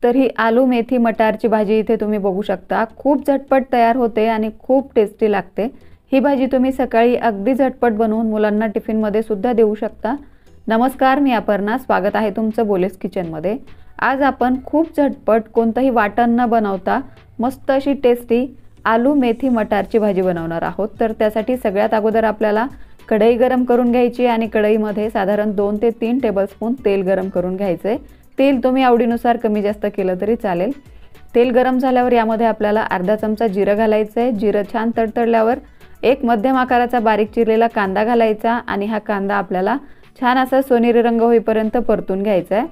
तर ही आलू मेथी मटारची भाजी इथे तुम्ही बघू शकता, खूप झटपट तयार होते आणि खूप टेस्टी लागते। ही भाजी तुम्ही सकाळी अगदी झटपट बनवून मुलांना टिफिनमध्ये सुद्धा देऊ शकता। नमस्कार, मी अपर्णा, स्वागत आहे तुमचं बोलेस किचनमध्ये। आज आपण खूप झटपट कोणतंही वाटण न बनवता मस्त अशी टेस्टी आलू मेथी मटारची भाजी बनवणार आहोत। तर त्यासाठी सगळ्यात अगोदर आपल्याला कढई गरम करून घ्यायची आणि कढईमध्ये साधारण 2 ते 3 टेबलस्पून तेल गरम करून घ्यायचे। तेल तुम्ही आवडीनुसार कमी जास्त केलं तरी चालेल। तेल गरम झाल्यावर यामध्ये आपल्याला अर्धा चमचा जिरं घालायचं आहे। जिरं छान तडतडल्यावर एक मध्यम आकाराचा बारीक चिरलेला कांदा घालायचा आणि हा कांदा आपल्याला छान असा सोनेरी रंग होईपर्यंत परतून घ्यायचा आहे।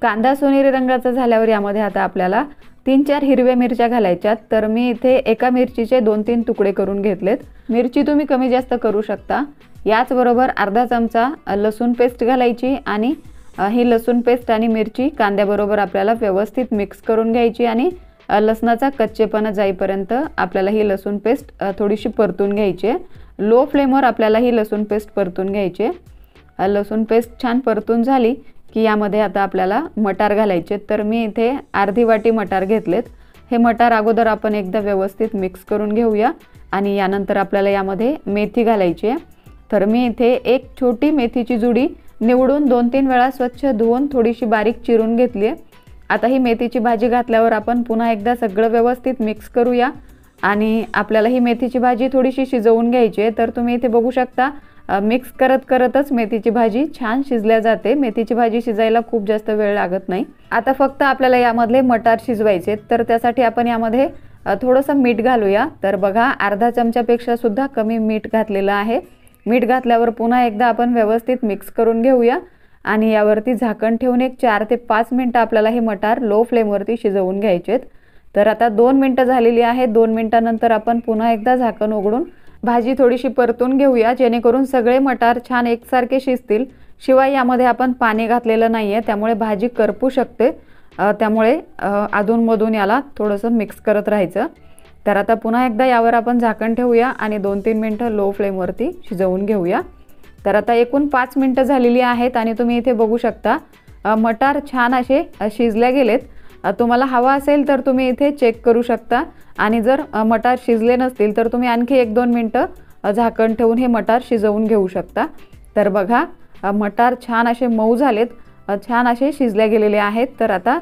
कांदा सोनेरी रंगाचा झाल्यावर यामध्ये आता आपल्याला 3-4 हिरव्या मिरच्या घालायच्यात। तर मी इथे एका मिरचीचे 2-3 तुकडे करून घेतलेत। मिरची तुम्ही कमी जास्त करू शकता। याच बरोबर अर्धा चमचा लसूण पेस्ट घालायची आणि ही लसूण पेस्ट आणि मिरची कांद्याबरोबर आपल्याला व्यवस्थित मिक्स करून घ्यायची आणि लसणाचा कच्चेपणा जाईपर्यंत आपल्याला ही लसूण पेस्ट थोडीशी परतून घ्यायची आहे। लो फ्लेमवर आपल्याला ही लसूण पेस्ट परतून घ्यायची आहे। लसूण पेस्ट छान परतून झाली की यामध्ये आता आपल्याला मटार घालायचे। तर मी इथे अर्धी वाटी मटार घेतलेत। हे मटार अगोदर आपण एकदा व्यवस्थित मिक्स करून घेऊया आणि यानंतर आपल्याला यामध्ये मेथी घालायची आहे। तर मी इथे एक छोटी मेथीची जुडी निवडून 2-3 वेळा स्वच्छ धुवून थोडीशी बारीक चिरून घेतली आहे। आता ही मेथीची भाजी घातल्यावर आपण पुन्हा एकदा सगळं व्यवस्थित मिक्स करूया आणि आपल्याला ही मेथीची भाजी थोडीशी शिजवून घ्यायची आहे। तर तुम्ही इथे बघू शकता मिक्स करतच मेथीची भाजी छान शिजल्या जाते। मेथीची भाजी शिजायला खूप जास्त वेळ लागत नाही। आता फक्त आपल्याला यामधले मटार शिजवायचे, तर त्यासाठी आपण यामध्ये थोडंसं मीठ घालूया। तर बघा, अर्धा चमच्यापेक्षा सुद्धा कमी मीठ घातलेलं आहे। मीठ घातल्यावर पुन्हा एकदा आपण व्यवस्थित मिक्स करून घेऊया आणि यावरती झाकण ठेवून एक 4 ते 5 मिनिटं आपल्याला हे मटार लो फ्लेमवरती शिजवून घ्यायचेत। तर आता 2 मिनिटं झालेली आहे। 2 मिनिटांनंतर आपण पुन्हा एकदा झाकण उघडून भाजी थोडीशी परतून घेऊया, जेणेकरून सगळे मटार छान एकसारखे शिजतील। शिवाय यामध्ये आपण पाणी घातलेलं नाहीये, त्यामुळे भाजी करपू शकते। त्यामुळे अधूनमधून याला थोडंसं मिक्स करत राहायचं। तर आता पुन्हा एकदा यावर आपण झाकण ठेवूया आणि 2-3 मिनिटं लो फ्लेमवरती शिजवून घेऊया। तर आता एकूण 5 मिनिटं झालेली आहेत आणि तुम्ही इथे बघू शकता मटार छान असे शिजले गेलेत। तुम्हाला हवा असेल तर तुम्ही इथे चेक करू शकता आणि जर मटार शिजले नसतील तर तुम्ही आणखी 1-2 मिनिटं झाकण ठेवून हे मटार शिजवून घेऊ शकता। तर बघा, मटार छान असे मऊ झालेत, छान असे शिजले गेलेले आहेत। तर आता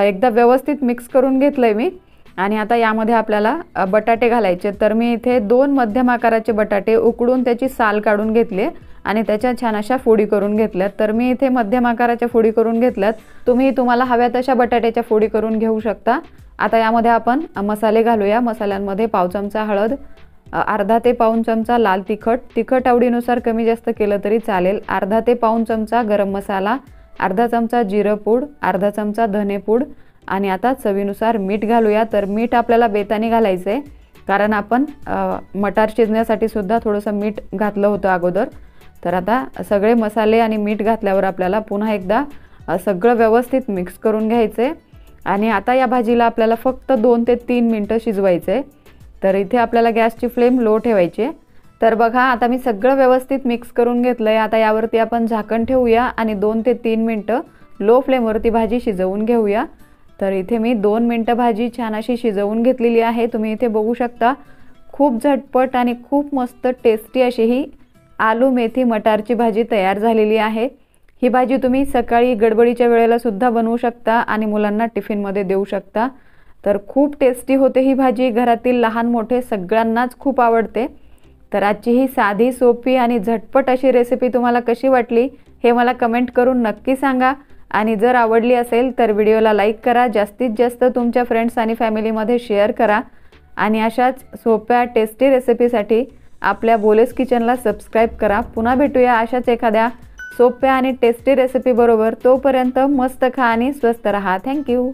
एकदा व्यवस्थित मिक्स करून घेतलंय मी आणि आता यामध्ये आपल्याला बटाटे घालायचे। तर मी इथे 2 मध्यम आकाराचे बटाटे उकडून त्याची साल काढून घेतली आणि त्याच्या छान अशा फोडी करून घेतल्यात। तर मी इथे मध्यम आकाराच्या फोडी करून घेतल्यात। तुम्हाला हव्या तशा बटाट्याच्या फोडी करून घेऊ शकता। आता यामध्ये आपण मसाले घालूया। मसाल्यांमध्ये पाव चमचा हळद, अर्धा ते पाऊण चमचा लाल तिखट आवडीनुसार कमी जास्त केलं तरी चालेल, अर्धा ते पाऊण चमचा गरम मसाला, अर्धा चमचा जिरं पूड, अर्धा चमचा धने पूड आणि आता चवीनुसार मीठ घालूया। तर मीठ आपल्याला बेताने घालायचं आहे, कारण आपण मटार शिजण्यासाठी सुद्धा थोडंसं मीठ घातलं होतं अगोदर। तर आता सगळे मसाले आणि मीठ घातल्यावर आपल्याला पुन्हा एकदा सगळं व्यवस्थित मिक्स करून घ्यायचं आहे आणि आता या भाजीला आपल्याला फक्त 2 ते 3 मिनिटं शिजवायचं आहे। तर इथे आपल्याला गॅसची फ्लेम लो ठेवायची आहे। तर बघा, आता मी सगळं व्यवस्थित मिक्स करून घेतलं आहे। आता यावरती आपण झाकण ठेवूया आणि 2 ते 3 मिनिटं लो फ्लेमवरती भाजी शिजवून घेऊया। तर इथे मी 2 मिनिटं भाजी छान अशी शिजवून घेतलेली आहे। तुम्ही इथे बघू शकता खूप झटपट आणि खूप मस्त टेस्टी अशी ही आलू मेथी मटारची भाजी तयार झालेली आहे। ही भाजी तुम्ही सकाळी गडबडीच्या वेळेला सुद्धा बनवू शकता आणि मुलांना टिफिनमध्ये देऊ शकता। तर खूप टेस्टी होते ही भाजी, घरातील लहान मोठे सगळ्यांनाच खूप आवडते। तर आजची ही साधी, सोपी आणि झटपट अशी रेसिपी तुम्हाला कशी वाटली हे मला कमेंट करून नक्की सांगा आणि जर आवडली असेल तर व्हिडिओला लाईक करा, जास्तीत जास्त तुमच्या फ्रेंड्स आणि फॅमिलीमध्ये शेअर करा आणि अशाच सोप्या टेस्टी रेसिपीसाठी आपल्या बोलेस किचनला सबस्क्राईब करा। पुन्हा भेटूया अशाच एखाद्या सोप्या आणि टेस्टी रेसिपी बरोबर। तोपर्यंत मस्त खा आणि स्वस्त रहा। थँक्यू।